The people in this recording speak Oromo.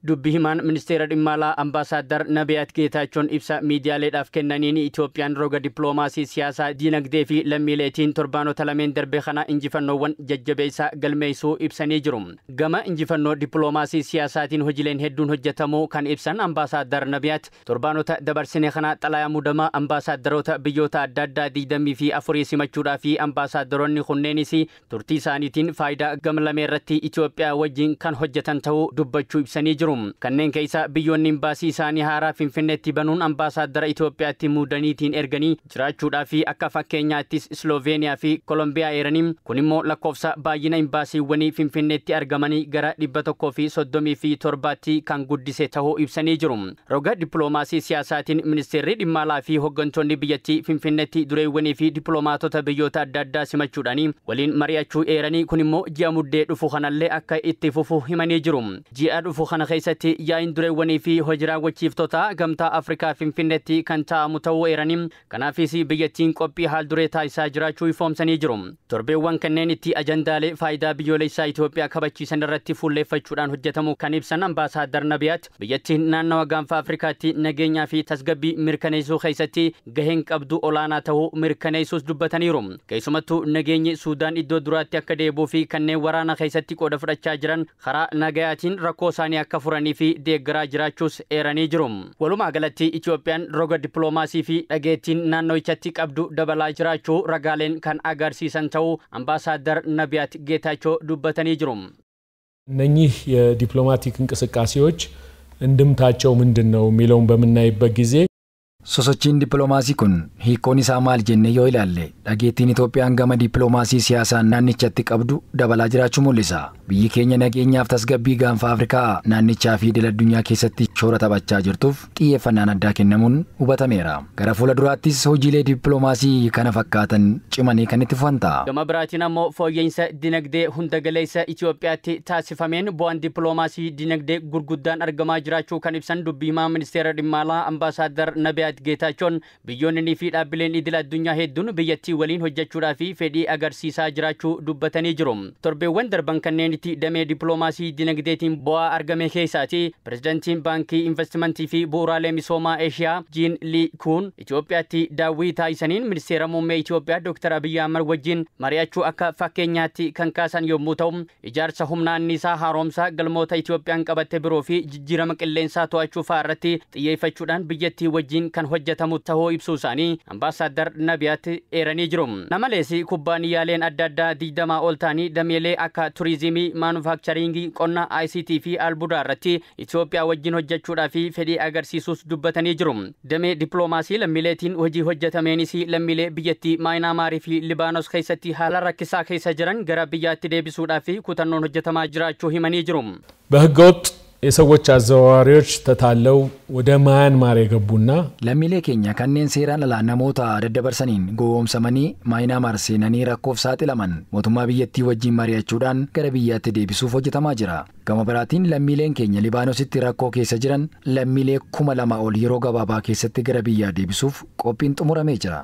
Dubbihimaan ministeera dhimma alaa ambaasaadar Nabiyaat Geetaachon ibsa miidiyaaleedhaaf kennaniin Itoophiyaan roga dippiloomaasii siyaasaa diinagdee fi lammiileetiin torbaanota lameen darbe kana injifannoowwan jajjabeessaa galmeessuu ibsanii jiru. Gama injifannoo dippiloomaasii siyaasaatiin hojiileen hedduun hojjetamuu kan ibsan ambaasaadar Nabiyaat torbaanota dabarsine kana xalayaa muudamaa ambaasaadarota biyyoota adda addaa 24 simachuudhaa fi ambaasaadaronni kunneenis turtii isaaniitiin faayidaa gamlamee irratti Itoophiyaa wajjin kan hojjetan ta'uu dubbachuu ibsanii jiru. Kanneen keessa biyyoonni imbaasii isaanii haaraa Finfinneetti banuun ambaasaadara Itoophiyaatti muudaniitiin erganii jiraachuudhaa fi akka fakkeenyaattis Sloveeniyaa fi Kolombiyaa eeraniin kun immoo lakkoofsa baay'ina imbaasiiwwanii Finfinneetti argamanii gara 137tti kan guddise ta'uu ibsanii jiru. Roga dippiloomaasii siyaasaatiin ministeerri dhimma alaa fi hooggantoonni biyyattii Finfinneetti dureewwanii fi dippiloomaatota biyyoota adda addaa simachuudhaan waliin mari'achuu eeranii kun immoo ji'a muddee dhufu kanallee akka itti fufu himanii jiru. Ji'a dhufu kana keessatti yaa'in dureewwanii fi hojii raawwachiiftota gamtaa Afrikaa Finfinneetti kan taa'amu ta'uu eeranii kanaafis biyyattiin qophii haal duree taasisaa jiraachuu ifoomsanii jiru. Torbeewwan kanneen itti ajandaalee faayidaa biyyoolessaa Itoophiyaa kabachiisan irratti fuulleeffachuudhaan hojjetamu kan ibsan ambaasaadar Nabiyaat biyyattiin naannawa gaanfa Afrikaatti nageenyaa fi tasgabbii mirkaneessuu keessatti gaheen qabdu olaanaa ta'uu mirkaneessuus dubbataniiru. Keessumattuu nageenyi Suudaan iddoo duraatti akka deebuu fi kanneen waraana keessatti qooda fudhachaa jiran karaa nagayaatiin rakkoo isaanii akka furanii fi deeggaraa jiraachuus eeranii jiru. Walumaa galatti Itoophiyaan roga dippiloomaasii fi dhageettiin naanno'ichatti qabdu dabalaa jiraachuu ragaaleen kan agarsiisan ta'uu ambaasaadar Nabiyaat Geetaachoo dubbatanii jiru. እነኚህ የዲፕሎማቲክ እንቅስቃሴዎች እንድምታቸው ምንድነው የሚለውን በመናይበት ጊዜ Sosochiin dippiloomaasii kun hiikoon isaa maal jennee yoo ilaalle dhageettiin Itoophiyaan gama dippiloomaasii siyaasaan naannichatti qabdu dabalaa jiraachuu mul'isa. Biyyi keenya nageenyaaf tasgabbii gaanfa Afrikaa naannichaa fi idil addunyaa keessatti shoora taphachaa jirtuuf xiyyeeffannaan addaa kennamuun hubatameera. Gara fuulduraattis hojiilee dippiloomaasii kana fakkaatan cimanii kan itti fufan ta'a. Gama biraatiin ammoo fooyya'insa dinagdee hunda galeessa Itoophiyaatti taasifameen bu'aan dippiloomaasii dinagdee gurguddaan argamaa jiraachuu kan ibsan dubbihimaa ministeera dhimma alaa ambaasaadar Nabiyaat Geetaachon biyyoonni fi dhaabbileen idil addunyaa hedduun biyyattii waliin hojjechuudhaa fi fedhii agarsiisaa jiraachuu dubbatanii jiru. Torbeewwan darban kanneenitti damee dippiloomaasii dinagdeetiin bu'aa argame keessaati pirezidaantiin baankii investimentii fi bu'uuraalee misoomaa Eeshiyaa Jiin Lii Kuun Itoophiyaatti daawwii taasisaniin ministeera muummee Itoophiyaa Dr. Abiy Ahmed wajjin mari'achuu akka fakkeenyaatti kan kaasan yommuu ta'u ijaarsa humna anniisaa haaromsaa galmoota Itoophiyaan qabatte biroo fi jijjiirama qilleensaa to'achuu fa'aa irratti xiyyeeffachuudhaan biyyattii wajjin kan hojjetamu ta'uu ibsuu isaanii ambaasaadar Nabiyaat eeranii jiru. Namalees kubbaaniyyaaleen adda addaa 20 ol ta'anii dameelee akka turizimii, maanufakcharingii, qonna, ICT fi albuudaa irratti Itoophiyaa wajjin hojjechuudhaa fi fedhii agarsiisuus dubbatanii jiru. Damee dippiloomaasii lammiileetiin hojii hojjetameenis lammiilee biyyattii Maayinaamaarii fi Libaanos keessatti haala rakkisaa keessa jiran gara biyyaatti deebisuudhaa fi kutannoon hojjetamaa jiraachuu himanii jiru. በህገወጥ የሰዎች አዘዋዋሪዎች ተታለው ወደ ማያንማር የገቡና ለሚሌ ኬኛ kanneen seeraan alaa namoota daddabarsaniin gowwoomsamanii Maayinaamar seenanii rakkoof saaxilaman mootummaa biyyattii wajjin mari'achuudhaan gara biyyaatti deebisuuf hojjetamaa jira. Gama biraatiin lammiileen keenya Libaanositti rakkoo keessa jiran lammiilee 2,000 ol yeroo gabaabaa keessatti gara biyyaa deebisuuf qophiin xumuramee jira.